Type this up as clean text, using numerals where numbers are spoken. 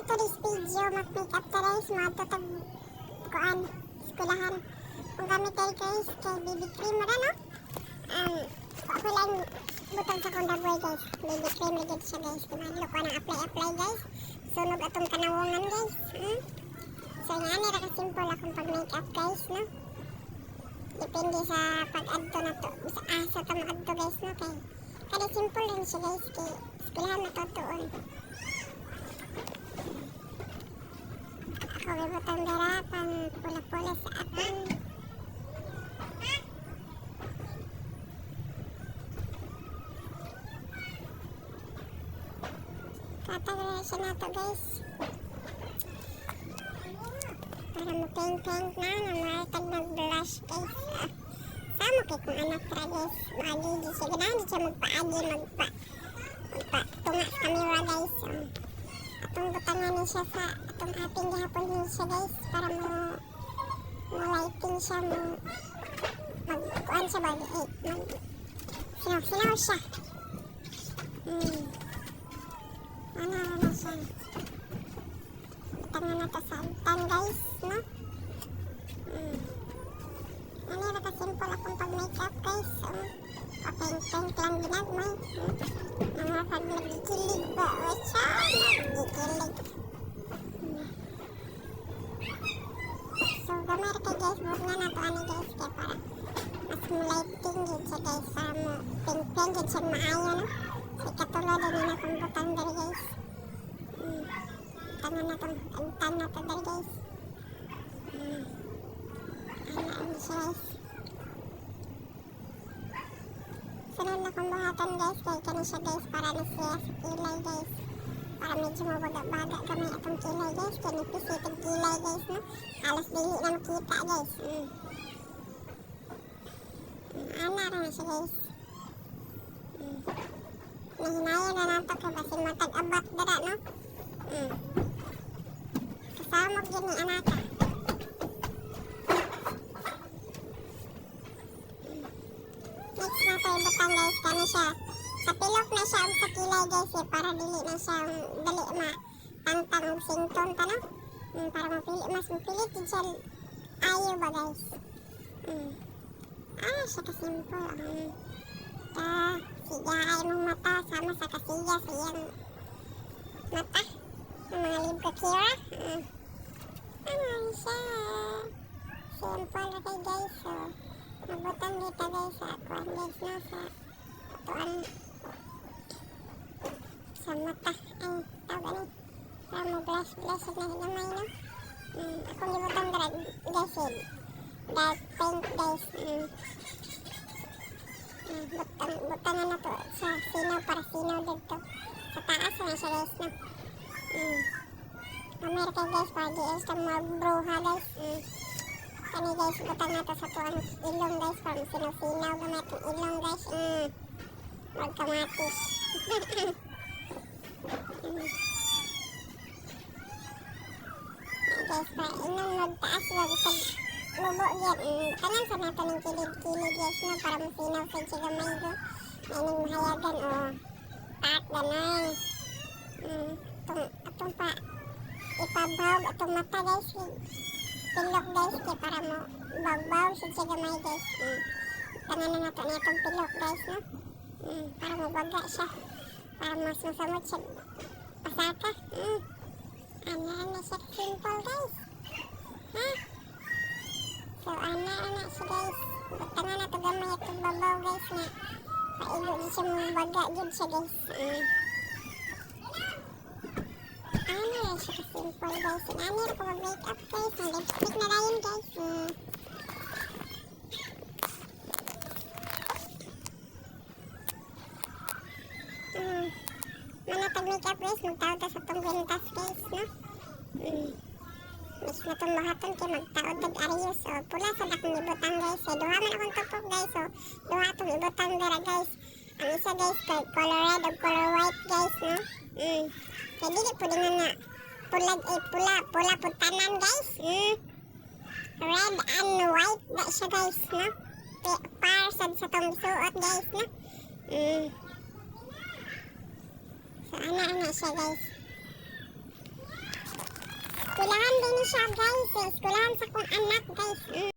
today's video, mag-makeup ka guys, matutag kuan, skulahan. Kung gamit kayo guys, kay BB cream mo na no? Ako lang butang sa kong dagoy guys, BB cream na siya guys, kumadlo ko ng apply guys. Sunog atong kanawongan guys. So nga nira ka-simple akong pag-makeup guys no? Depende sa pag-adto na to, sa tamag-adto guys no? Kaya simple rin siya guys, kay skulahan na to tuon. Ako bibutang dara pang pula-pula sa akin. Tatagalan siya na to guys. Para mo-paint-paint na maratag mag-blush guys. Sama kay kung anak ra guys. Maagi siya. Ganahan di siya magpaagi, magpa-tunga sa camera guys. Atong butangan niya siya sa atong ating gihapon niya siya guys. Para mo-lighting siya, mag-kuhan siya ba? Sinaw siya. Ano na siya. Butangan na to sa altan guys, no? Ano na ka-simple akong pag-makeup guys. Pa-paint-paint lang ginagmay. Mga pag nagkikilig ba? O siya, nagkikilig. So, gamay kay guys, buhok na nato ano guys. Kaya para mas mo-lighting yun siya guys. Para mo paint-paint yun siya maayo, no? So, katulad na na akong butang dari guys. Butangan na itong altan na to dari guys. Ano siya guys. Sunod na kong buhatan guys, kaya kani siya guys, para na siya sa kilay guys. Para medyo mabaga-baga kami itong kilay guys, kaya nipis itong kilay guys, no? Halos dili na makita guys. Ana na siya guys. Nahinaya na nato kaya basin matag-abat dara, no? Kasamog yun ni anaka. Next na tayo butang guys, kani siya. Sa pilok na siya sa kilay guys eh, para dili na siya dali matangtang og sington ta no? Para mas mapilit din siya ayo ba guys. Siya ka-simple. Siya ay mong mata sama sa kasiya sa iyang mata. Ang mga libka kira. Ano siya. Simple na kay guys. So, magbutang dito guys sa akuan guys no, sa atuan sa mata ay tawag ni para mo blush na hinamay no. Akong gibutang dara guys dark paint guys. Butangan na to sa sinaw para sinaw dito sa taas na siya guys no. Mamaya kay guys para di extra mag-bruha guys. Kani guys, butang na to sa tuwang ilong guys, para sinaw-sinaw gamit yung ilong guys. Huwag kamatis. Guys, para inom magtaas, huwag pag lubo yan. Tanan sa nato ng kilig-kilig guys, no? Para masinaw sa siya gamay do. May nang mahayagan o paak ganay. Atong pa ipabaw atong mata guys. Pilok guys, kaya para mo bagbaw siya gamay guys. Tangan na nato na itong pilok guys, no? Para mo baga siya. Para mas masamot siya pasaka. Ana siya simple guys. So, ana siya guys. Tangan na ito gamay itong babaw guys na paigo di siya mo baga dyan siya guys. Ano siya ka-simple guys. Ano ko mag-makeup guys. Ang lipstick na rin guys. Manatag makeup guys. Magtawad ka sa itong ventas guys, no? Mas na itong bahaton kaya magtawad ng arios. So, pula sa dakong ibutang guys. Duha man akong tupok guys. So, duha itong ibutang dara guys. Ang isa guys, color red o color white guys, no? Kaya dili po din nga pula putanan guys. Red and white na siya guys, no? Para sa tong suot guys, no? So, ana siya guys. siya guys, sa eskwelahan sa kong anak guys.